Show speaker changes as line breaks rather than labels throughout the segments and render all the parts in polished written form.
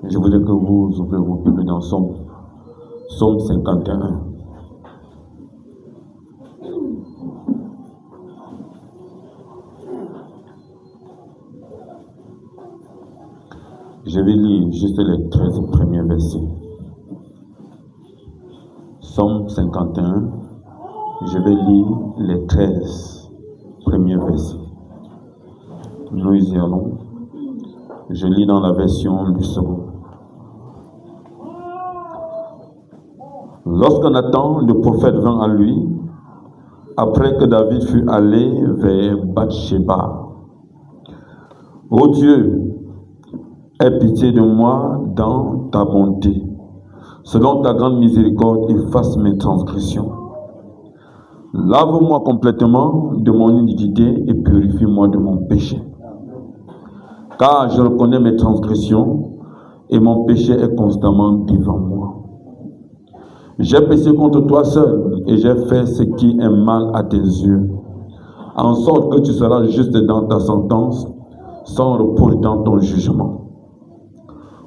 Je voudrais que vous ouvrez vos Bibles dans Psaume 51. Je vais lire juste les 13 premiers versets. Psaume 51, je vais lire les 13 premiers versets. Nous y allons. Je lis dans la version du second. Lorsque Nathan, le prophète, vint à lui, après que David fut allé vers Bathsheba, « Ô Dieu, aie pitié de moi dans ta bonté. Selon ta grande miséricorde, efface mes transgressions. Lave-moi complètement de mon iniquité et purifie-moi de mon péché. Car je reconnais mes transgressions et mon péché est constamment devant moi. J'ai péché contre toi seul et j'ai fait ce qui est mal à tes yeux, en sorte que tu seras juste dans ta sentence, sans reproche dans ton jugement.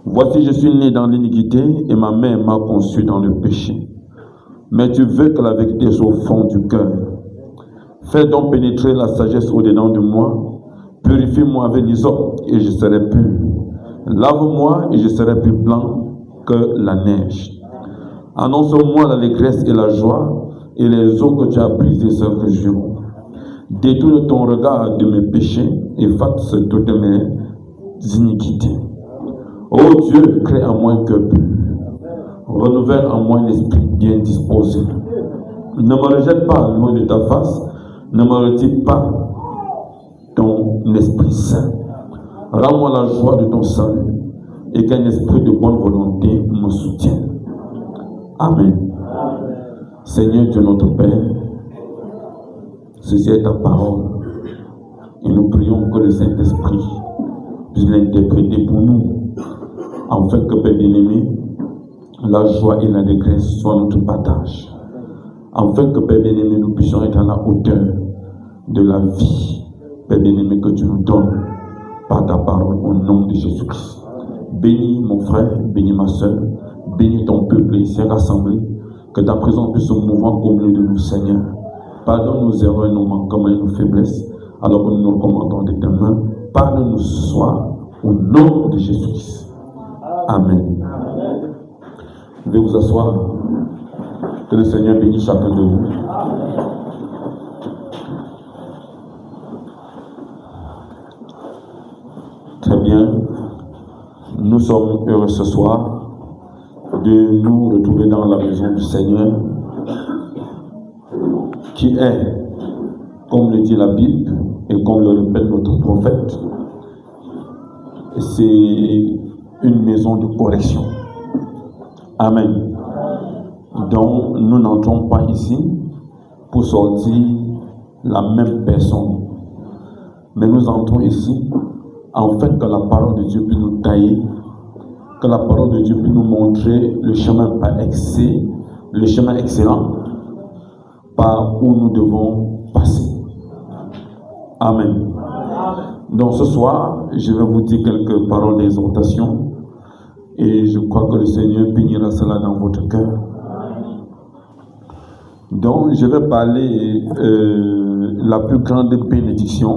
Voici, je suis né dans l'iniquité et ma mère m'a conçu dans le péché. Mais tu veux que la vérité soit au fond du cœur. Fais donc pénétrer la sagesse au-dedans de moi. Purifie-moi avec l'hysope et je serai pur. Lave-moi et je serai plus blanc que la neige. Annonce-moi l'allégresse et la joie, et les eaux que tu as brisées se réjouiront. Détourne ton regard de mes péchés, efface toutes mes iniquités. Ô Dieu, crée en moi un cœur pur. Renouvelle en moi un esprit bien disposé. Ne me rejette pas loin de ta face, ne me retire pas ton Esprit Saint. Rends-moi la joie de ton salut et qu'un esprit de bonne volonté me soutienne. Amen. Seigneur Dieu notre Père, ceci est ta parole et nous prions que le Saint-Esprit puisse l'interpréter pour nous, afin que, Père bien-aimé, la joie et l'allégresse soient notre partage, afin que, Père bien-aimé, nous puissions être à la hauteur de la vie, Père bien-aimé, que tu nous donnes par ta parole au nom de Jésus-Christ. Bénis mon frère, bénis ma soeur, bénis ton peuple ici rassemblé, que ta présence puisse se mouvoir au milieu de nous, Seigneur. Pardonne nos erreurs, nos manquements et nos faiblesses, alors que nous nous recommandons de tes mains. Parle-nous ce soir au nom de Jésus-Christ. Amen. Veuillez vous asseoir. Que le Seigneur bénisse chacun de vous. Très bien. Nous sommes heureux ce soir de nous retrouver dans la maison du Seigneur, qui est, comme le dit la Bible et comme le répète notre prophète, c'est une maison de correction. Amen. Donc nous n'entrons pas ici pour sortir la même personne, mais nous entrons ici en fait que la parole de Dieu puisse nous tailler, que la parole de Dieu puisse nous montrer le chemin par excès, le chemin excellent par où nous devons passer. Amen. Donc ce soir, je vais vous dire quelques paroles d'exhortation et je crois que le Seigneur bénira cela dans votre cœur. Donc je vais parler la plus grande bénédiction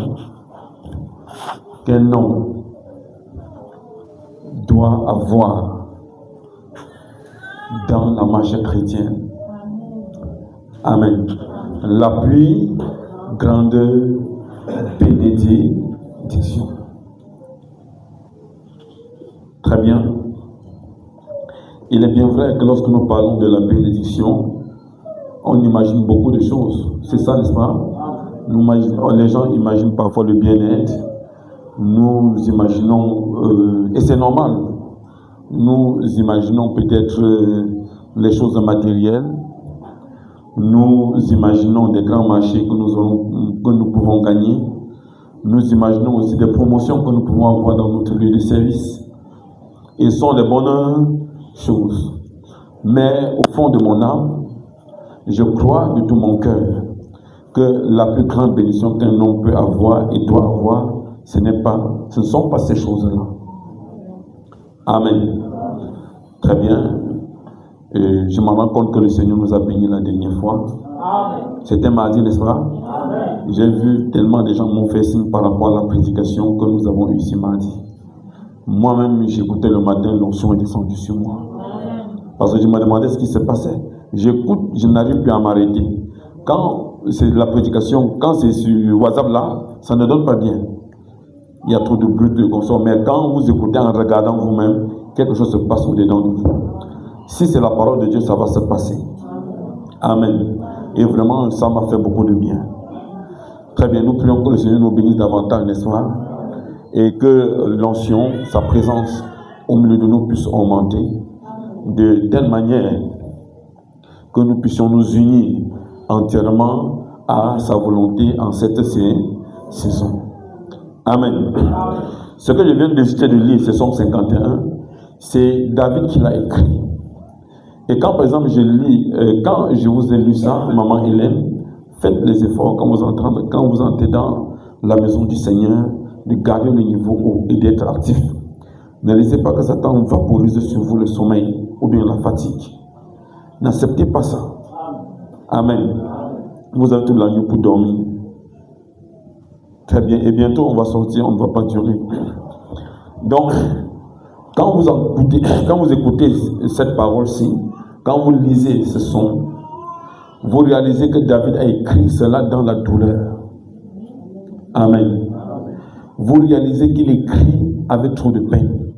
qu'un homme doit avoir dans la marche chrétienne. Amen. La plus grande bénédiction. Très bien. Il est bien vrai que lorsque nous parlons de la bénédiction, on imagine beaucoup de choses. C'est ça, n'est-ce pas? Les gens imaginent parfois le bien-être. Nous imaginons, et c'est normal, nous imaginons peut-être les choses matérielles. Nous imaginons des grands marchés que nous pouvons gagner. Nous imaginons aussi des promotions que nous pouvons avoir dans notre lieu de service. Et ce sont des bonnes choses. Mais au fond de mon âme, je crois de tout mon cœur que la plus grande bénédiction qu'un homme peut avoir et doit avoir, ce ne sont pas ces choses-là. Amen. Très bien. Je me rends compte que le Seigneur nous a bénis la dernière fois. C'était mardi, n'est-ce pas? J'ai vu tellement de gens m'ont fait signe par rapport à la prédication que nous avons eue ici mardi. Moi-même, j'écoutais le matin, l'onction est descendue sur moi. Parce que je me demandais ce qui se passait. J'écoute, je n'arrive plus à m'arrêter. Quand c'est la prédication, quand c'est sur WhatsApp là, ça ne donne pas bien. Il y a trop de bruit de consort. Mais quand vous écoutez en regardant vous-même, quelque chose se passe au-dedans de vous. Si c'est la parole de Dieu, ça va se passer. Amen. Et vraiment, ça m'a fait beaucoup de bien. Très bien, nous prions que le Seigneur nous bénisse davantage, n'est-ce pas? Et que l'onction, sa présence au milieu de nous puisse augmenter de telle manière que nous puissions nous unir entièrement à sa volonté en cette saison. Amen. Ce que je viens de lire, c'est Somme 51, c'est David qui l'a écrit. Et quand par exemple je lis, quand je vous ai lu ça, maman Hélène, faites les efforts quand vous entrez dans la maison du Seigneur, de garder le niveau haut et d'être actif. Ne laissez pas que Satan vaporise sur vous le sommeil ou bien la fatigue. N'acceptez pas ça. Amen. Vous avez toute la nuit pour dormir. Très bien. Et bientôt on va sortir, on ne va pas durer. Donc, quand vous écoutez cette parole-ci, quand vous lisez ce son, vous réalisez que David a écrit cela dans la douleur. Amen. Vous réalisez qu'il écrit avec trop de peine.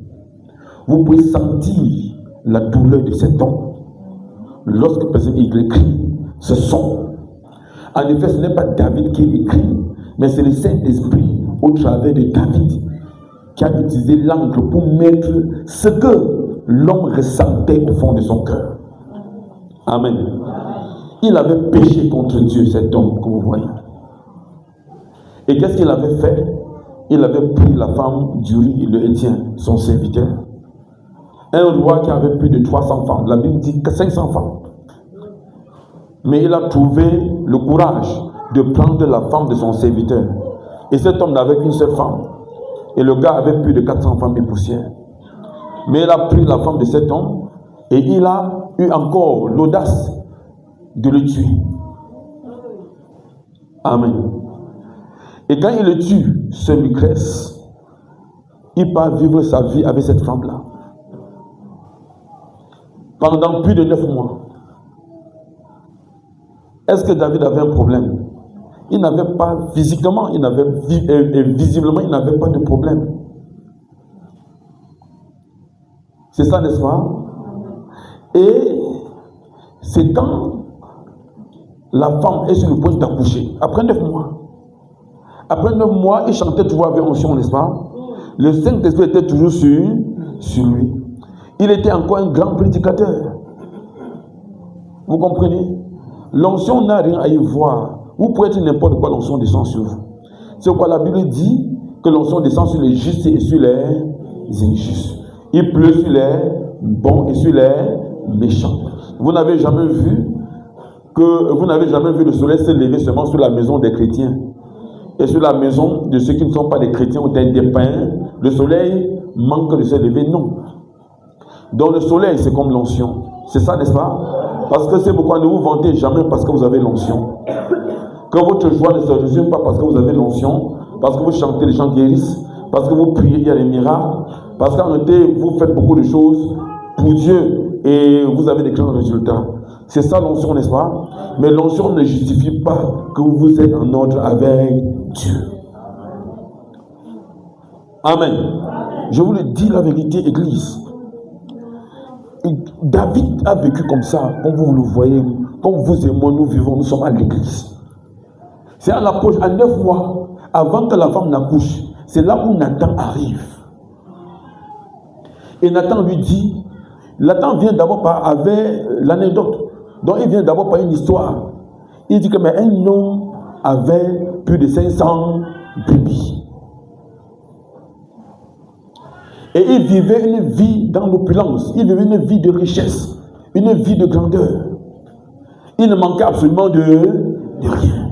Vous pouvez sentir la douleur de cet homme lorsque il écrit ce son. En effet, ce n'est pas David qui écrit, mais c'est le Saint-Esprit au travers de David qui a utilisé l'encre pour mettre ce que l'homme ressentait au fond de son cœur. Amen. Il avait péché contre Dieu, cet homme que vous voyez. Et qu'est-ce qu'il avait fait? Il avait pris la femme d'Uri, le Héthien, son serviteur. Un roi qui avait plus de 300 femmes. La Bible dit que 500 femmes. Mais il a trouvé le courage de prendre la femme de son serviteur. Et cet homme n'avait qu'une seule femme. Et le gars avait plus de 400 femmes et poussières. Mais il a pris la femme de cet homme et il a eu encore l'audace de le tuer. Amen. Et quand il le tue, ce Lucrèce, il part vivre sa vie avec cette femme-là. Pendant plus de 9 mois. Est-ce que David avait un problème? Il n'avait pas, physiquement, visiblement, il n'avait pas de problème. C'est ça, n'est-ce pas? Et c'est quand la femme est sur le point d'accoucher, après 9 mois. Après 9 mois, il chantait toujours avec onction, n'est-ce pas? Le Saint-Esprit était toujours sur lui. Il était encore un grand prédicateur. Vous comprenez? L'onction n'a rien à y voir. Vous pouvez être n'importe quoi, l'onction descend sur vous. C'est quoi la Bible dit? Que l'onction descend sur les justes et sur les injustes. Il pleut sur les bons et sur les méchants. Vous n'avez jamais vu le soleil se lever seulement sur la maison des chrétiens et sur la maison de ceux qui ne sont pas des chrétiens ou des païens. Le soleil manque de se lever, non. Donc le soleil, c'est comme l'onction. C'est ça, n'est-ce pas? Parce que c'est pourquoi ne vous vantez jamais parce que vous avez l'onction. Que votre joie ne se résume pas parce que vous avez l'onction, parce que vous chantez, les chants guérissent, parce que vous priez, il y a des miracles, parce qu'en réalité, vous faites beaucoup de choses pour Dieu et vous avez des grands résultats. C'est ça l'onction, n'est-ce pas? Mais l'onction ne justifie pas que vous êtes en ordre avec Dieu. Amen. Je vous le dis la vérité, Église. David a vécu comme ça, comme vous le voyez, comme vous et moi nous vivons, nous sommes à l'église. C'est à l'approche, à 9 mois, avant que la femme n'accouche, c'est là où Nathan arrive. Et Nathan lui dit, Nathan vient d'abord avec l'anecdote, donc il vient d'abord par une histoire. Il dit que mais un homme avait plus de 500 brebis. Et il vivait une vie dans l'opulence, il vivait une vie de richesse, une vie de grandeur. Il ne manquait absolument de rien.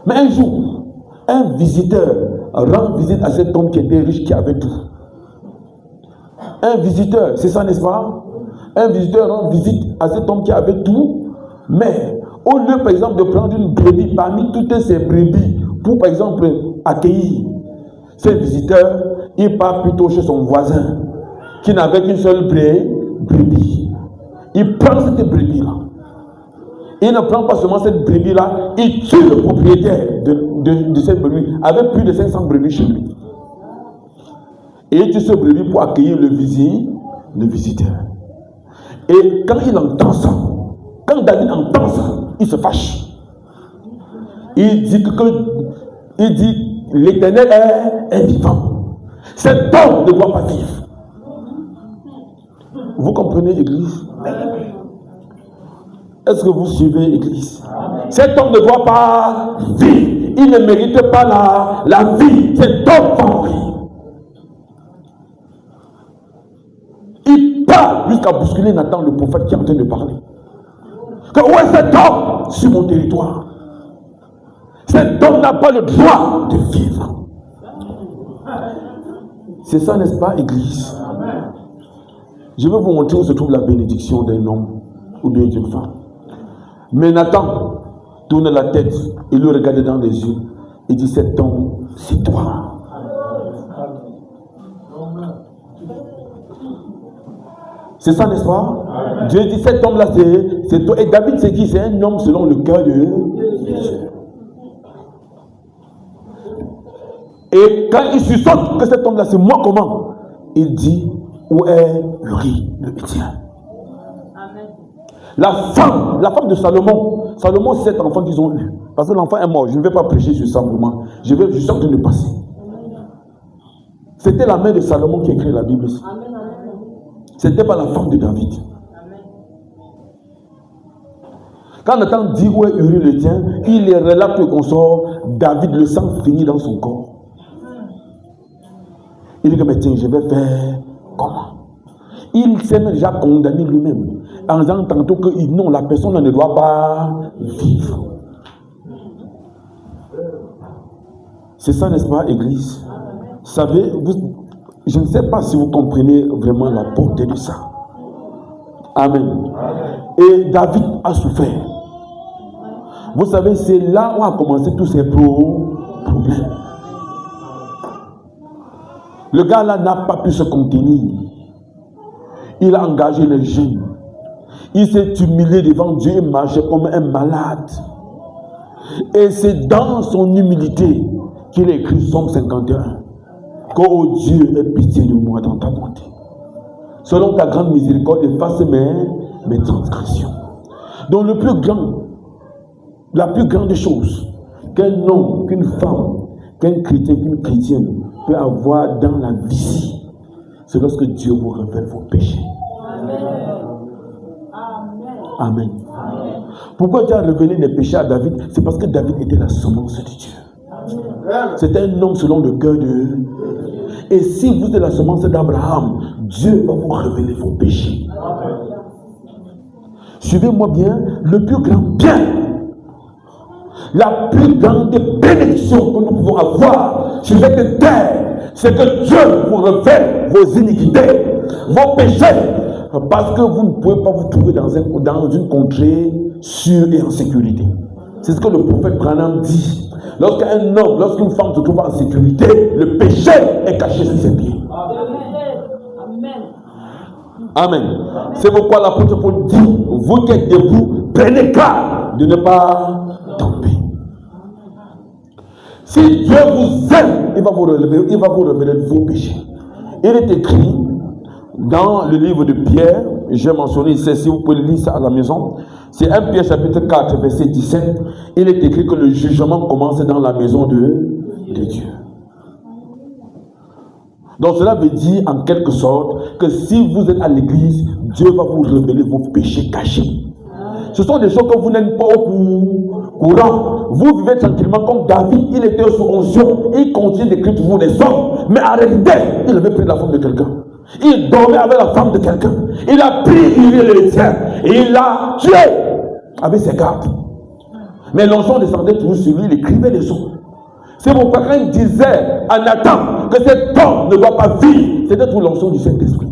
Mais un jour, un visiteur rend visite à cet homme qui était riche, qui avait tout. Un visiteur, c'est ça, n'est-ce pas? Un visiteur rend visite à cet homme qui avait tout, mais au lieu, par exemple, de prendre une brebis parmi toutes ces brebis pour, par exemple, accueillir ces visiteurs, il part plutôt chez son voisin qui n'avait qu'une seule brebis. Il prend cette brebis-là. Il ne prend pas seulement cette brebis-là, il tue le propriétaire de cette brebis avec plus de 500 brebis chez lui. Et il tue ce brebis pour accueillir le visiteur. Et quand il entend ça, quand David entend ça, il se fâche. Il dit l'Éternel est vivant. Cet homme ne doit pas vivre. Vous comprenez, Église? Est-ce que vous suivez, Église? Cet homme ne doit pas vivre. Il ne mérite pas la vie. Cet homme va mourir. Il part jusqu'à bousculer Nathan, le prophète qui est en train de parler. Que où est cet homme sur mon territoire? Cet homme n'a pas le droit de vivre. C'est ça, n'est-ce pas, Église? Je vais vous montrer où se trouve la bénédiction d'un homme ou d'une femme. Mais Nathan tourne la tête et le regarde dans les yeux et dit: cet homme, c'est toi. C'est ça, n'est-ce pas? Dieu dit: cet homme-là, c'est toi. Et David, c'est qui? C'est un homme selon le cœur de Dieu. Et quand il suçote que cet homme-là, c'est moi, comment? Il dit: où est Uri, le Héthien? La femme de Salomon, c'est cet enfant qu'ils ont eu. Parce que l'enfant est mort. Je ne vais pas prêcher sur ça vraiment. Je suis en train de passer. C'était la mère de Salomon qui a écrit la Bible ici. C'était pas la femme de David. Quand Nathan dit où est Uri le tien, il est relate qu'on sort, David, le sang finit dans son corps. Il dit que mais tiens, je vais faire comment? Il s'est déjà condamné lui-même en disant tantôt que non, la personne ne doit pas vivre. C'est ça, n'est-ce pas, Église? Vous savez, je ne sais pas si vous comprenez vraiment la portée de ça. Amen. Et David a souffert. Vous savez, c'est là où a commencé tous ces problèmes. Le gars-là n'a pas pu se contenir. Il a engagé les jeunes. Il s'est humilié devant Dieu et marchait comme un malade. Et c'est dans son humilité qu'il a écrit Psaume 51. Oh Dieu, aie pitié de moi dans ta bonté. Selon ta grande miséricorde, efface mes transgressions. Donc la plus grande chose qu'un homme, qu'une femme, qu'un chrétien, qu'une chrétienne peut avoir dans la vie, c'est lorsque Dieu vous révèle vos péchés. Amen. Pourquoi Dieu a révélé les péchés à David? C'est parce que David était la semence de Dieu. C'était un homme selon le cœur de Dieu. Et si vous êtes la semence d'Abraham, Dieu va vous révéler vos péchés. Suivez-moi bien, le plus grand bien, la plus grande bénédiction que nous pouvons avoir sur cette terre, c'est que Dieu vous révèle vos iniquités, vos péchés, parce que vous ne pouvez pas vous trouver dans une contrée sûre et en sécurité. C'est ce que le prophète Branham dit. Lorsqu'un homme, lorsqu'une femme se trouve en sécurité, le péché est caché sous ses pieds. Amen. C'est pourquoi l'apôtre Paul dit: vous qui êtes debout, prenez garde de ne pas tomber. Si Dieu vous aime, il va vous révéler vos péchés. Il est écrit dans le livre de Pierre, j'ai mentionné ici, si vous pouvez lire ça à la maison, c'est 1 Pierre chapitre 4, verset 17, il est écrit que le jugement commence dans la maison de Dieu. Donc cela veut dire en quelque sorte que si vous êtes à l'église, Dieu va vous révéler vos péchés cachés. Ce sont des choses que vous n'êtes pas au courant. Vous vivez tranquillement comme David, il était sous onction, il continue d'écrire toujours des hommes, mais en réalité, il avait pris la forme de quelqu'un. Il dormait avec la femme de quelqu'un. Il a pris Uri le Héthien et il l'a tué avec ses gardes. Mais l'onction descendait toujours sur lui, il écrivait des sons. C'est pourquoi quand il disait à Nathan que cet homme ne doit pas vivre, c'était tout l'onction du Saint-Esprit.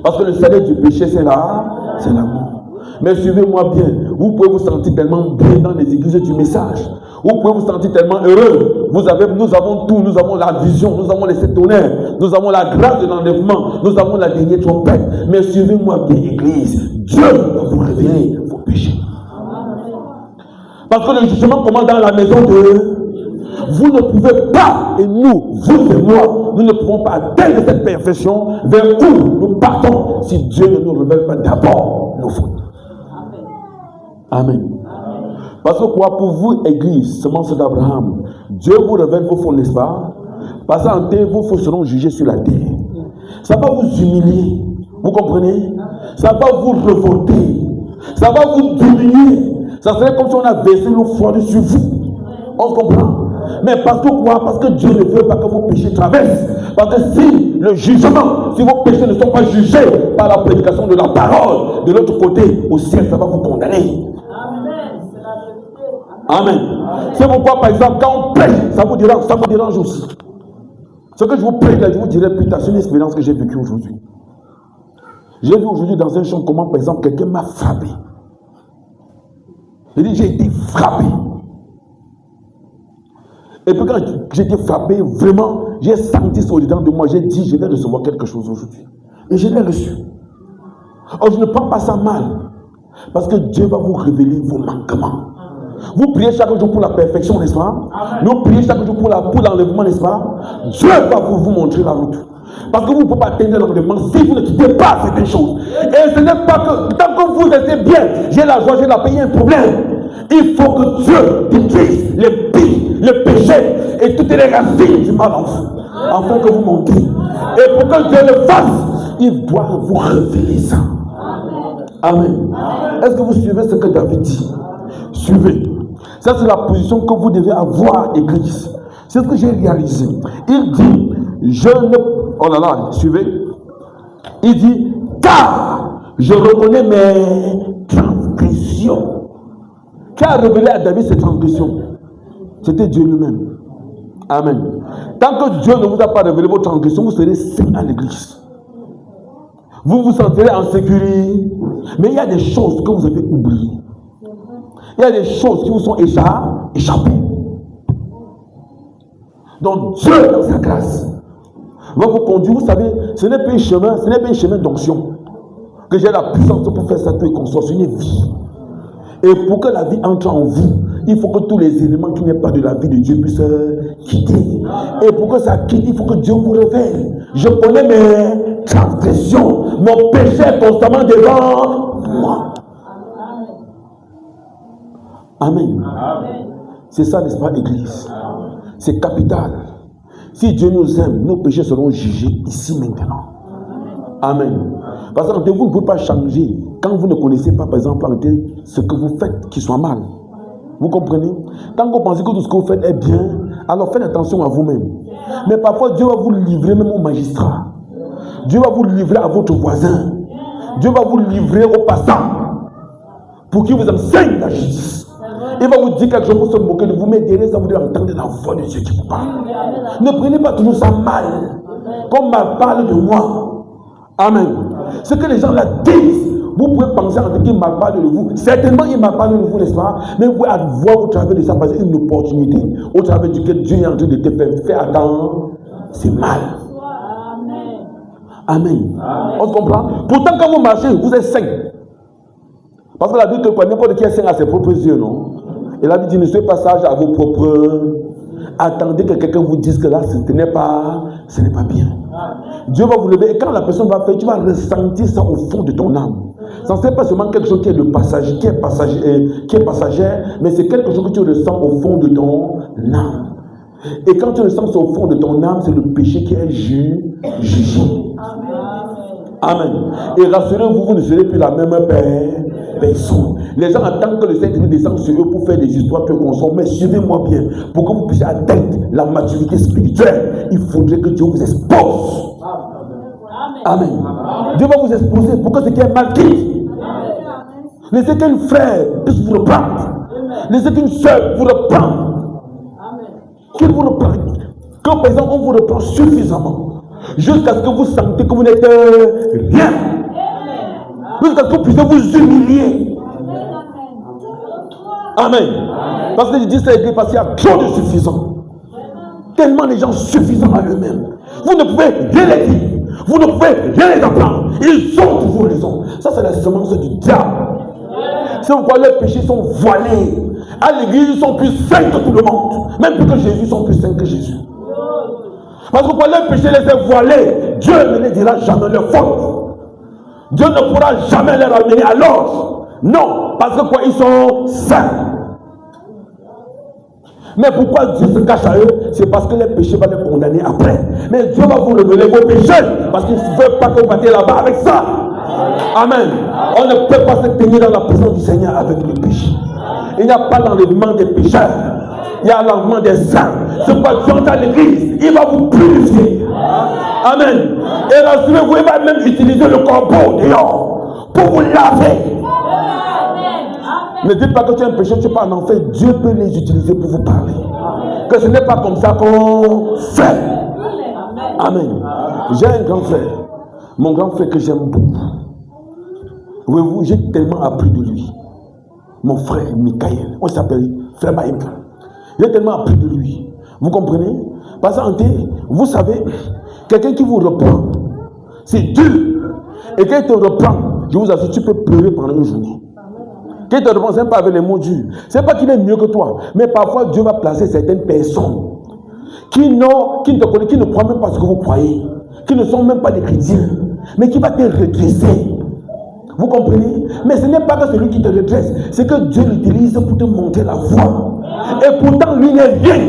Parce que le salaire du péché, c'est la mort. Mais suivez-moi bien, vous pouvez vous sentir tellement bien dans les églises du message. Vous pouvez vous sentir tellement heureux. Nous avons tout, nous avons la vision, nous avons les sept tonnerres, nous avons la grâce de l'enlèvement, nous avons la dernière trompette. Mais suivez-moi bien, Église, Dieu va vous révéler vos péchés. Parce que le jugement commence dans la maison de... Vous ne pouvez pas, et nous, vous et moi, nous ne pouvons pas atteindre cette perfection vers où nous partons si Dieu ne nous révèle pas d'abord nos fautes. Amen. Parce que quoi, pour vous, Église, semence d'Abraham, Dieu vous révèle vos fautes, n'est-ce pas? Parce qu'en terre, vos fautes seront jugées sur la terre. Ça va vous humilier, vous comprenez? Ça va vous révolter, ça va vous diminuer. Ça serait comme si on a versé l'eau froide sur vous. On se comprend? Mais parce que quoi? Parce que Dieu ne veut pas que vos péchés traversent. Parce que si le jugement, si vos péchés ne sont pas jugés par la prédication de la parole, de l'autre côté, au ciel, ça va vous condamner. Amen. C'est pourquoi, par exemple, quand on prêche, ça vous dérange aussi. Ce que je vous prêche, là, je vous dirai plus tard, c'est une expérience que j'ai vécue aujourd'hui. J'ai vu aujourd'hui dans un champ comment, par exemple, quelqu'un m'a frappé. Il dit, j'ai été frappé. Et puis quand j'ai été frappé, vraiment, j'ai senti ça au-dedans de moi. J'ai dit, je vais recevoir quelque chose aujourd'hui. Et je l'ai reçu. Or, je ne prends pas ça mal. Parce que Dieu va vous révéler vos manquements. Vous priez chaque jour pour la perfection, n'est-ce pas? Nous prions chaque jour pour l'enlèvement, n'est-ce pas? Dieu va vous montrer la route. Parce que vous ne pouvez pas atteindre l'enlèvement si vous ne quittez pas certaines choses. Et ce n'est pas que, tant que vous restez bien, j'ai la joie, j'ai la paix, il y a un problème. Il faut que Dieu détruise les pis, le péché et toutes les racines du mal en vous, afin que vous montiez. Et pour que Dieu le fasse, il doit vous révéler ça. Amen. Est-ce que vous suivez ce que David dit? Suivez. Ça, c'est la position que vous devez avoir, Église. C'est ce que j'ai réalisé. Il dit, je ne... Oh là là, suivez. Il dit, car je reconnais mes transgressions. Qui a révélé à David ses transgressions? C'était Dieu lui-même. Amen. Tant que Dieu ne vous a pas révélé vos transgressions, vous serez saints à l'église. Vous vous sentirez en sécurité. Mais il y a des choses que vous avez oubliées. Il y a des choses qui vous sont échappées. Donc Dieu, dans sa grâce, va vous conduire. Vous savez, ce n'est pas un chemin d'onction. Que j'ai la puissance pour faire ça tout et qu'on soit une vie. Et pour que la vie entre en vous, il faut que tous les éléments qui n'est pas de la vie de Dieu puissent quitter. Et pour que ça quitte, il faut que Dieu vous révèle. Je connais mes transgressions. Mon péché est constamment devant moi. Amen. C'est ça, n'est-ce pas, Église? C'est capital. Si Dieu nous aime, nos péchés seront jugés ici maintenant. Amen. Parce que vous ne pouvez pas changer quand vous ne connaissez pas, par exemple, ce que vous faites qui soit mal. Vous comprenez? Tant que vous pensez que tout ce que vous faites est bien, alors faites attention à vous-même. Mais parfois, Dieu va vous livrer même au magistrat. Dieu va vous livrer à votre voisin. Dieu va vous livrer au passant pour qu'il vous enseigne la justice. Il va vous dire quelque chose pour se moquer de vous, mais derrière ça, vous devez entendre la voix de Dieu qui vous parle. Ne prenez pas toujours ça mal, comme mal parle de moi. Amen. Ce que les gens là disent, vous pouvez penser en qu'il m'a parlé de vous. Certainement, il m'a parlé de vous, n'est-ce pas? Mais vous pouvez voir au travers de ça, parce une opportunité, au travers duquel Dieu est en train de te faire attendre. C'est mal. Amen. On se comprend? Pourtant, quand vous marchez, vous êtes saint. Parce que la Bible, n'importe qui est saint à ses propres yeux, non? Et la Bible dit, ne soyez pas sage à vos propres. Attendez que quelqu'un vous dise que là, ce n'est pas bien. Dieu va vous lever et quand la personne va faire, tu vas ressentir ça au fond de ton âme. Ça n'est pas seulement quelque chose qui est passagère, mais c'est quelque chose que tu ressens au fond de ton âme. Et quand tu ressens ça au fond de ton âme, c'est le péché qui est jugé. Amen. Et rassurez-vous, vous ne serez plus la même personne. Les gens attendent que le Saint-Esprit descende sur eux pour faire des histoires que consomment. Mais suivez-moi bien. Pour que vous puissiez atteindre la maturité spirituelle, il faudrait que Dieu vous expose. Amen. Dieu va vous exposer pour que ce qui est mal quitte. Laissez qu'un frère puisse vous reprendre. Laissez qu'une soeur vous reprendre. qu'il vous reprend, que par exemple on vous reprend suffisamment, jusqu'à ce que vous sentez que vous n'êtes rien, jusqu'à ce que vous puissiez vous humilier. Amen. Parce que je dis ça parce qu'il y a trop de suffisants. Tellement les gens suffisants à eux-mêmes. Vous ne pouvez rien les dire. Vous ne pouvez rien les apprendre. Ils ont toujours raison. Ça, c'est la semence du diable. C'est pourquoi leurs péchés sont voilés. À l'église, ils sont plus saints que tout le monde. Même plus que Jésus, ils sont plus saints que Jésus. Parce que quand leurs péchés les est voilés, Dieu ne les dira jamais leur faute. Dieu ne pourra jamais les ramener à l'ordre. Non, parce que quoi, ils sont saints. Mais pourquoi Dieu se cache à eux? C'est parce que les péchés vont les condamner après. Mais Dieu va vous révéler vos péchés. Parce qu'il ne veut pas que vous partiez là-bas avec ça. Amen. On ne peut pas se tenir dans la présence du Seigneur avec le péché. Il n'y a pas l'enlèvement des pécheurs. Il y a l'enlèvement des saints. C'est pourquoi Dieu est à l'église. Il va vous purifier. Amen. Et rassurez-vous, il va même utiliser le corbeau dehors pour vous laver. Ne dites pas que tu es un pécheur, tu es pas un enfer. Dieu peut les utiliser pour vous parler. Que ce n'est pas comme ça qu'on fait. Amen. J'ai un grand frère. Mon grand frère que j'aime beaucoup. Voyez-vous, j'ai tellement appris de lui. Mon frère Michael. On s'appelle frère Maïmka. J'ai tellement appris de lui. Vous comprenez? Parce que vous savez, quelqu'un qui vous reprend, c'est dur. Et quand il te reprend, je vous assure, tu peux pleurer pendant une journée. Qui te reprend, ce n'est pas avec les mots durs. Ce n'est pas qu'il est mieux que toi. Mais parfois, Dieu va placer certaines personnes qui ne te connaissent, qui ne croient même pas ce que vous croyez, qui ne sont même pas des chrétiens, mais qui va te redresser. Vous comprenez? Mais ce n'est pas que celui qui te redresse, c'est que Dieu l'utilise pour te montrer la voie. Et pourtant, lui n'est rien.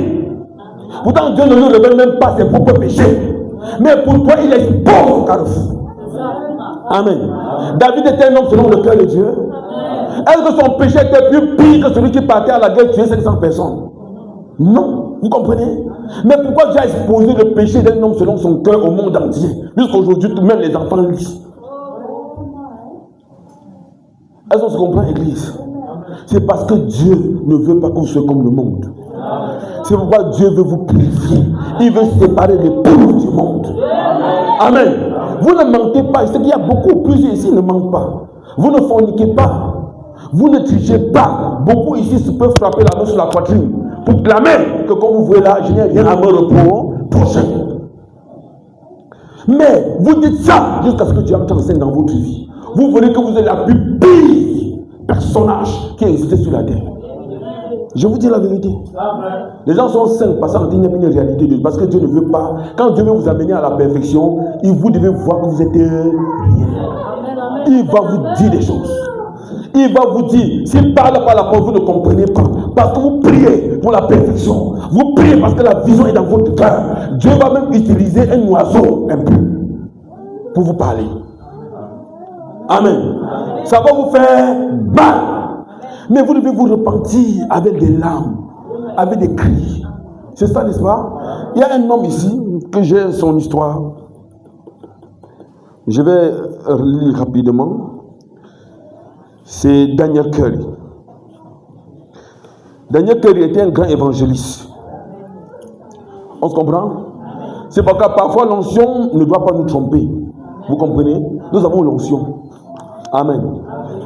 Pourtant, Dieu ne lui révèle même pas ses propres péchés. Mais pour toi, il expose au carrefour. Amen. David était un homme selon le cœur de Dieu. Est-ce que son péché était plus pire que celui qui partait à la guerre tuer 500 personnes? Non, vous comprenez? Mais pourquoi Dieu a exposé le péché d'un homme selon son cœur au monde entier? Jusqu'aujourd'hui, même les enfants lisent. Est-ce qu'on se comprend, Église? C'est parce que Dieu ne veut pas que vous soyez comme le monde. C'est pourquoi Dieu veut vous purifier. Il veut séparer les pauvres du monde. Amen. Vous ne mentez pas. C'est qu'il y a beaucoup, plusieurs ici ne mentent pas. Vous ne forniquez pas. Vous ne trichez pas. Beaucoup ici se peuvent frapper la main sur la poitrine pour clamer que comme vous voyez là, je n'ai rien à me reprocher. Mais vous dites ça jusqu'à ce que Dieu entre en scène dans votre vie. Vous voulez que vous êtes la plus pire personnage qui existe sur la terre. Je vous dis la vérité. Les gens sont saints parce qu'il n'y a pas une réalité de Dieu. Parce que Dieu ne veut pas. Quand Dieu veut vous amener à la perfection, vous devez voir que vous êtes rien. Il va vous dire des choses. Il va vous dire, s'il parle par la parole, vous ne comprenez pas. Parce que vous priez pour la perfection. Vous priez parce que la vision est dans votre cœur. Dieu va même utiliser un oiseau un peu pour vous parler. Amen. Ça va vous faire mal. Mais vous devez vous repentir avec des larmes, avec des cris. C'est ça, n'est-ce pas? Il y a un homme ici, que j'ai son histoire. Je vais lire rapidement. C'est Daniel Curry. Daniel Curry était un grand évangéliste. On se comprend? C'est parce que parfois l'onction ne doit pas nous tromper. Vous comprenez? Nous avons l'onction. Amen.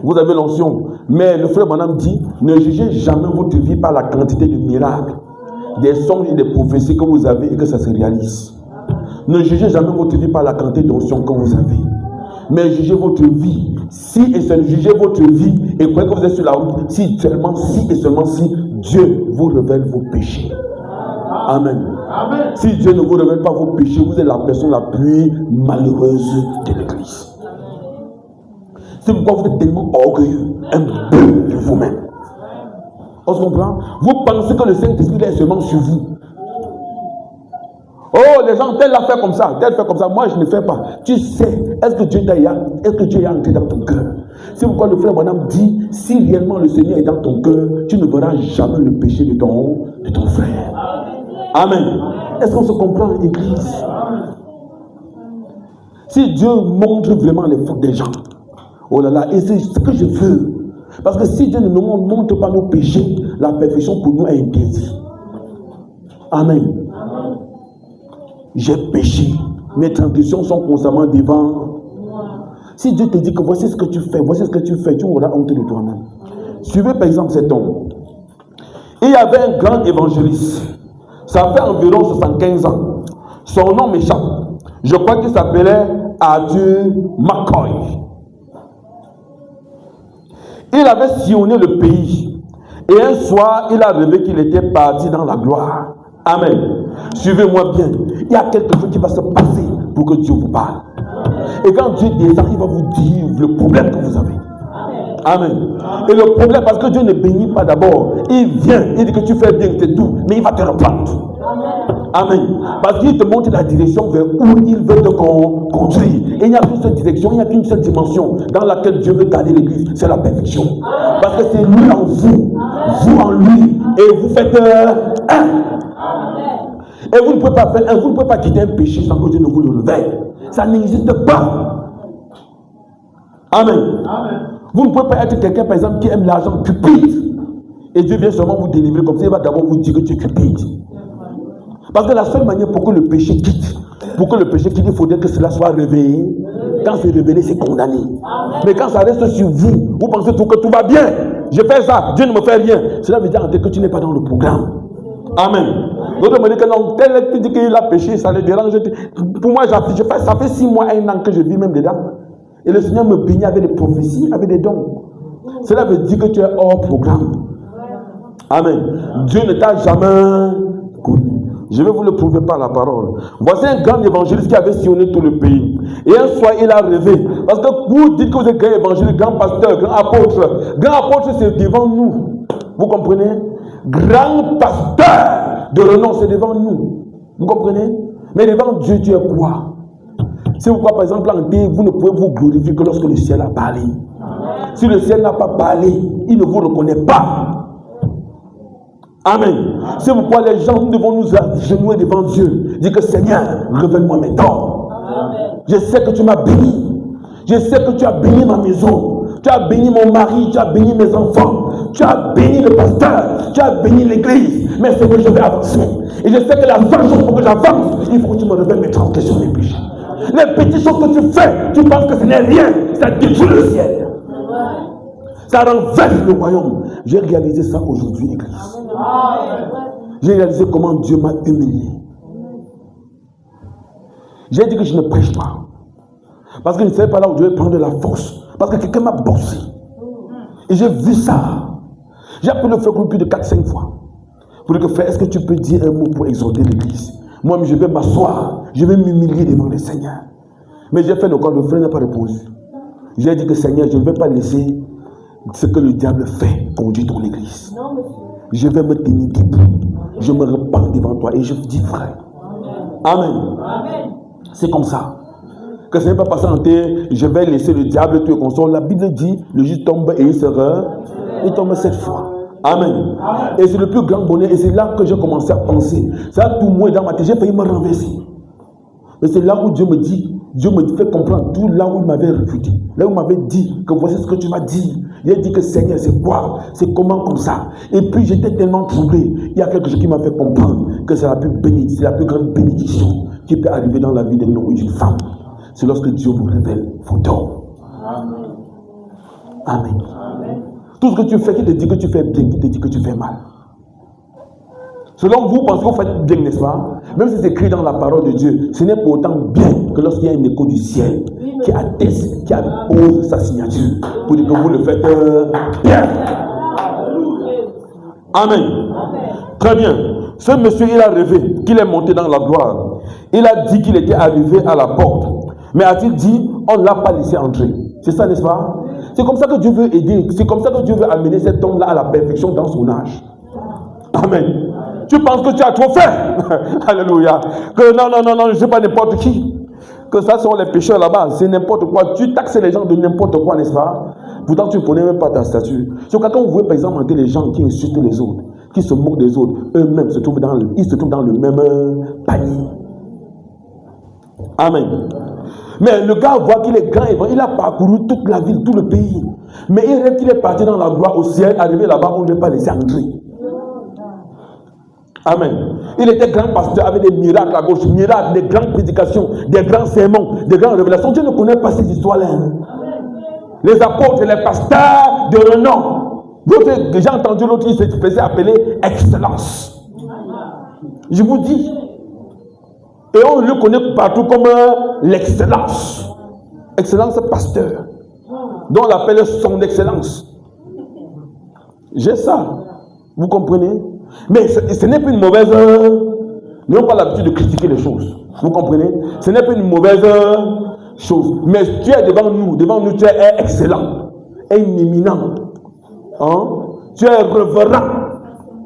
Vous avez l'onction. Mais le frère Branham dit, ne jugez jamais votre vie par la quantité de miracles, des songes et des prophéties que vous avez et que ça se réalise. Ne jugez jamais votre vie par la quantité d'onction que vous avez. Mais jugez votre vie. Si et seulement jugez votre vie et croyez que vous êtes sur la route, si seulement, si et seulement si Dieu vous révèle vos péchés. Amen. Amen. Si Dieu ne vous révèle pas vos péchés, vous êtes la personne la plus malheureuse de l'église. C'est pourquoi vous êtes tellement orgueilleux, un peu de vous-même. On se comprend? Vous pensez que le Saint-Esprit est seulement sur vous. Oh, les gens, tel l'a fait comme ça, tel fait comme ça. Moi, je ne fais pas. Tu sais, est-ce que Dieu est entré dans ton cœur? C'est pourquoi le frère Branham dit, si réellement le Seigneur est dans ton cœur, tu ne verras jamais le péché de ton frère. Amen. Est-ce qu'on se comprend, Église? Si Dieu montre vraiment les fautes des gens, oh là là, et c'est ce que je veux. Parce que si Dieu ne nous montre pas nos péchés, la perfection pour nous est interdite. Amen. J'ai péché. Mes transgressions sont constamment devant. Si Dieu te dit que voici ce que tu fais, tu auras honte de toi-même. Suivez par exemple cet homme. Il y avait un grand évangéliste. Ça fait environ 75 ans. Son nom m'échappe. Je crois qu'il s'appelait Arthur McCoy. Il avait sillonné le pays. Et un soir, il a rêvé qu'il était parti dans la gloire. Amen. Suivez-moi bien. Il y a quelque chose qui va se passer pour que Dieu vous parle. Et quand Dieu descend, il va vous dire le problème que vous avez. Amen. Et le problème, parce que Dieu ne bénit pas d'abord. Il vient, il dit que tu fais bien, c'est tout. Mais il va te reprendre. Amen. Parce qu'il te montre la direction vers où il veut te conduire. Et il n'y a qu'une seule direction, il n'y a qu'une seule dimension dans laquelle Dieu veut garder l'église. C'est la perfection. Parce que c'est lui en vous, vous en lui. Et vous faites un. Et vous ne pouvez pas faire un, vous ne pouvez pas quitter un péché sans que Dieu ne vous le révèle. Ça n'existe pas. Amen. Vous ne pouvez pas être quelqu'un, par exemple, qui aime l'argent cupide. Et Dieu vient seulement vous délivrer comme ça. Il va d'abord vous dire que tu es cupide. Parce que la seule manière pour que le péché quitte, il faudrait que cela soit réveillé. Quand c'est révélé, c'est condamné. Mais quand ça reste sur vous, vous pensez que tout va bien. Je fais ça, Dieu ne me fait rien. Cela veut dire que tu n'es pas dans le programme. Amen. L'autre me dit que non, tel qui dit qu'il a péché, ça le dérange. Pour moi, ça fait 6 mois, 1 an que je vis même dedans. Et le Seigneur me bénit avec des prophéties, avec des dons. Cela veut dire que tu es hors programme. Amen. Dieu ne t'a jamais connu. Je vais vous le prouver par la parole. Voici un grand évangéliste qui avait sillonné tout le pays. Et un soir, il a rêvé. Parce que vous dites que vous êtes grand évangéliste, grand pasteur, grand apôtre. Grand apôtre, c'est devant nous. Vous comprenez? Grand pasteur de renom, c'est devant nous. Vous comprenez? Mais devant Dieu, tu es quoi? C'est pourquoi, par exemple, en terre, vous ne pouvez vous glorifier que lorsque le ciel a parlé. Si le ciel n'a pas parlé, il ne vous reconnaît pas. Amen. C'est pourquoi les gens, nous devons nous agenouiller devant Dieu. Dire que Seigneur, révèle-moi mes torts. Je sais que tu m'as béni. Je sais que tu as béni ma maison. Tu as béni mon mari. Tu as béni mes enfants. Tu as béni le pasteur. Tu as béni l'église. Mais c'est que je vais avancer. Et je sais que la seule chose pour que j'avance, il faut que tu me révèles mes transgressions, mes péchés. Les petites choses que tu fais, tu penses que ce n'est rien. Ça détruit le ciel. Ça renverse le royaume. J'ai réalisé ça aujourd'hui, église. J'ai réalisé comment Dieu m'a humilié. J'ai dit que je ne prêche pas. Parce que je ne savais pas là où je devais prendre la force. Parce que quelqu'un m'a bossé. Et j'ai vu ça. J'ai appelé le frère plus de 4-5 fois. Pour dire que frère, est-ce que tu peux dire un mot pour exhorter l'église? Moi, je vais m'asseoir. Je vais m'humilier devant le Seigneur. Mais j'ai fait le corps, le frère n'a pas répondu. J'ai dit que Seigneur, je ne vais pas laisser ce que le diable fait conduire ton église. Je vais me tenir debout. Je me repens devant toi et je dis frère. Amen. C'est comme ça. Que ce n'est pas passé en terre, je vais laisser le diable tuer console. La Bible dit, le juste tombe et il tombe 7 fois. Amen. Et c'est le plus grand bonheur. Et c'est là que j'ai commencé à penser. Ça a tout moué dans ma tête. J'ai failli me renverser. Et c'est là où Dieu me dit, Dieu me fait comprendre tout là où il m'avait réfuté. Là où il m'avait dit que voici ce que tu m'as dit. Il a dit que Seigneur, c'est quoi? C'est comment comme ça? Et puis j'étais tellement troublé. Il y a quelque chose qui m'a fait comprendre que c'est la plus grande bénédiction qui peut arriver dans la vie d'un homme ou d'une femme. C'est lorsque Dieu vous révèle vos torts. Amen. Tout ce que tu fais, qui te dit que tu fais bien, qui te dit que tu fais mal. Selon vous, pensez que vous faites bien, n'est-ce pas? Même si c'est écrit dans la parole de Dieu, ce n'est pour autant bien que lorsqu'il y a un écho du ciel qui atteste, qui appose sa signature pour dire que vous le faites bien. Amen. Très bien. Ce monsieur, il a rêvé qu'il est monté dans la gloire. Il a dit qu'il était arrivé à la porte. Mais a-t-il dit, on ne l'a pas laissé entrer? C'est ça, n'est-ce pas? C'est comme ça que Dieu veut aider. C'est comme ça que Dieu veut amener cet homme-là à la perfection dans son âge. Amen. Tu penses que tu as trop fait? Alléluia. Que non, je ne sais pas n'importe qui. Que ça sont les pécheurs là-bas. C'est n'importe quoi. Tu taxes les gens de n'importe quoi, n'est-ce pas? Pourtant, tu ne connais même pas ta statue. C'est quand vous voyez par exemple les gens qui insultent les autres, qui se moquent des autres, eux-mêmes se trouvent dans le même panier. Amen. Mais le gars voit qu'il est grand et il a parcouru toute la ville, tout le pays. Mais il rêve qu'il est parti dans la gloire au ciel, arrivé là-bas, on ne veut pas laisser entrer. Amen. Il était grand pasteur avec des miracles à gauche, miracles, des grandes prédications, des grands sermons, des grandes révélations. Dieu ne connaît pas ces histoires-là. Les apôtres, les pasteurs de renom. D'autres, j'ai entendu l'autre qui se faisait appeler excellence. Je vous dis. Et on le connaît partout comme l'excellence. Excellence pasteur. Donc on l'appelle son excellence. J'ai ça. Vous comprenez? Mais ce n'est pas une mauvaise... Nous n'avons pas l'habitude de critiquer les choses. Vous comprenez? Ce n'est pas une mauvaise chose. Mais tu es devant nous tu es excellent, éminent. Hein? Tu es révérend,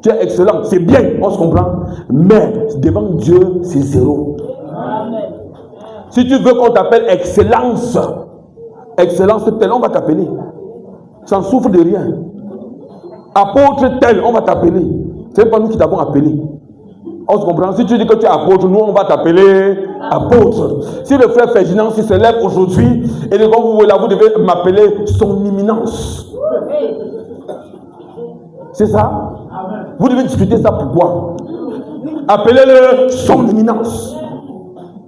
tu es excellent. C'est bien, on se comprend. Mais devant Dieu, c'est zéro. Amen. Si tu veux qu'on t'appelle excellence telle, on va t'appeler. Ça ne souffre de rien. Apôtre tel, on va t'appeler. Ce n'est pas nous qui t'avons appelé. On se comprend. Si tu dis que tu es apôtre, nous on va t'appeler apôtre. Si le frère Ferdinand se lève aujourd'hui et quand vous voulez, vous devez m'appeler son éminence. C'est ça? Vous devez discuter ça pourquoi? Appelez-le son éminence.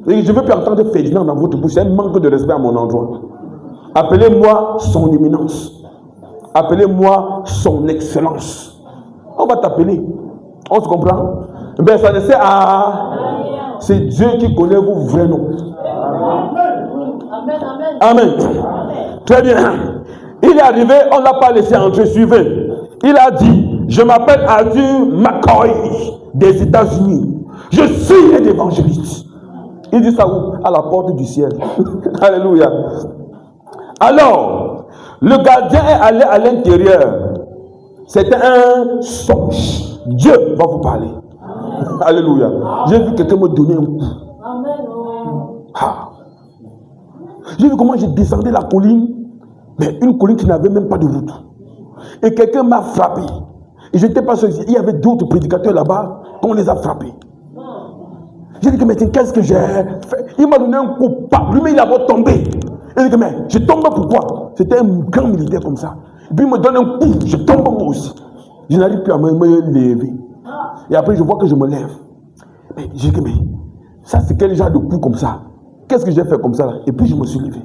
Et je ne veux plus entendre Ferdinand dans votre bouche. C'est un manque de respect à mon endroit. Appelez-moi son éminence. Appelez-moi son excellence. On va t'appeler. On se comprend? Ben ça ne sert à... C'est Dieu qui connaît vos vrais noms. Amen. Amen. Très bien. Il est arrivé, on ne l'a pas laissé entrer. Suivez. Il a dit, je m'appelle Arthur McCoy des États-Unis. Je suis un évangéliste. Il dit ça où? À la porte du ciel. Alléluia. Alors, le gardien est allé à l'intérieur. C'était un songe. Dieu va vous parler. Amen. Alléluia. J'ai vu quelqu'un me donner un coup. Amen. J'ai vu comment j'ai descendu la colline, mais une colline qui n'avait même pas de route. Et quelqu'un m'a frappé. Et je n'étais pas sûr. Il y avait d'autres prédicateurs là-bas qu'on les a frappés. J'ai dit que mais qu'est-ce que j'ai fait? Il m'a donné un coup. Lui-même il a tombé. Il dit que mais je tombe pourquoi? C'était un grand militaire comme ça. Et puis il me donne un coup. Je tombe moi aussi. Je n'arrive plus à me lever. Et après je vois que je me lève. Mais j'ai dit que mais ça c'est quel genre de coup comme ça? Qu'est-ce que j'ai fait comme ça là? Et puis je me suis levé.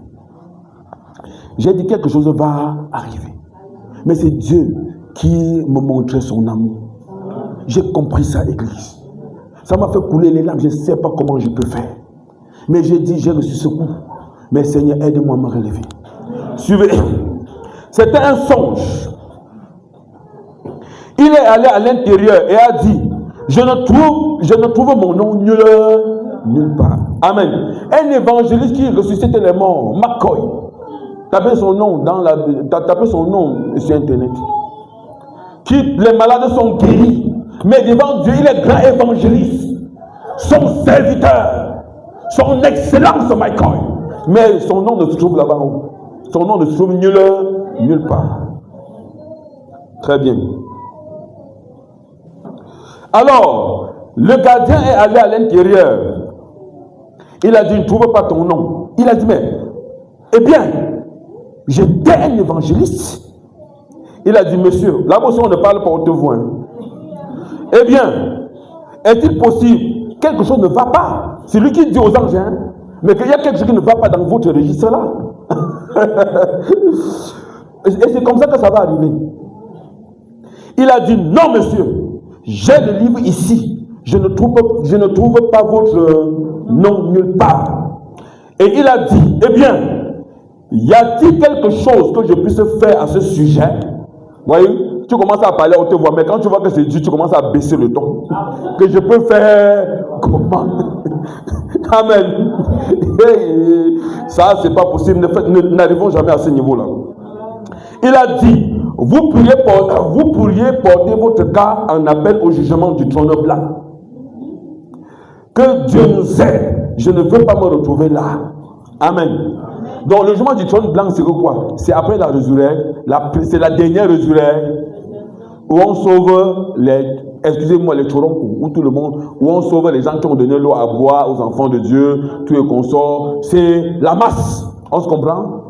J'ai dit quelque chose va arriver. Mais c'est Dieu qui me montrait son amour. J'ai compris ça, l'église. Ça m'a fait couler les larmes. Je ne sais pas comment je peux faire. Mais j'ai dit, j'ai reçu ce coup. Mais Seigneur, aide-moi à me relever. Suivez. C'était un songe. Il est allé à l'intérieur et a dit, je ne trouve mon nom nulle part. Amen. Un évangéliste qui ressuscite les morts, McCoy. Tapez son nom tapez son nom sur internet. Les malades sont guéris. Mais devant Dieu, il est grand évangéliste. Son serviteur. Son excellence, McCoy. Mais son nom ne se trouve là-bas. Son nom ne se trouve nulle part. Très bien. Alors, le gardien est allé à l'intérieur. Il a dit, je ne trouve pas ton nom. Il a dit, mais, eh bien, j'étais un évangéliste. Il a dit, monsieur, là-bas on ne parle pas haute-voix. Eh bien, est-il possible, quelque chose ne va pas? C'est lui qui dit aux anges, hein, mais qu'il y a quelque chose qui ne va pas dans votre registre là. Et c'est comme ça que ça va arriver. Il a dit, non monsieur, j'ai le livre ici. Je ne trouve pas votre nom nulle part. Et il a dit, eh bien, y a-t-il quelque chose que je puisse faire à ce sujet? Vous voyez, tu commences à parler à haute voix, mais quand tu vois que c'est Dieu, tu commences à baisser le ton. Que je peux faire comment? Amen. Et ça, c'est pas possible. N'arrivons jamais à ce niveau-là. Il a dit, vous pourriez porter votre cas en appel au jugement du trône blanc. Que Dieu nous aide. Je ne veux pas me retrouver là. Amen. Donc le jugement du trône blanc, c'est quoi? C'est après la résurrection. C'est la dernière résurrection où on sauve les choronques, où tout le monde, où on sauve les gens qui ont donné l'eau à boire aux enfants de Dieu, tous les consorts. C'est la masse. On se comprend?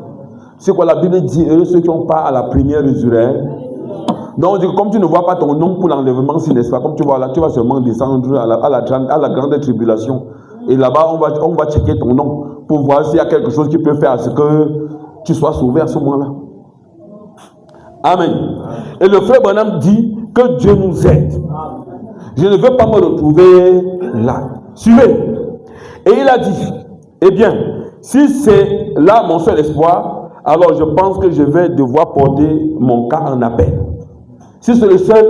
C'est quoi la Bible dit? Eux, ceux qui ont part à la première résurrection. Donc, comme tu ne vois pas ton nom pour l'enlèvement, si n'est-ce pas, comme tu vois là, tu vas seulement descendre à la grande tribulation. Et là-bas, on va checker ton nom pour voir s'il y a quelque chose qui peut faire à ce que tu sois sauvé à ce moment-là. Amen. Et le frère Branham dit que Dieu nous aide. Je ne veux pas me retrouver là. Suivez. Et il a dit, eh bien, si c'est là mon seul espoir, alors je pense que je vais devoir porter mon cas en appel. Si c'est le seul,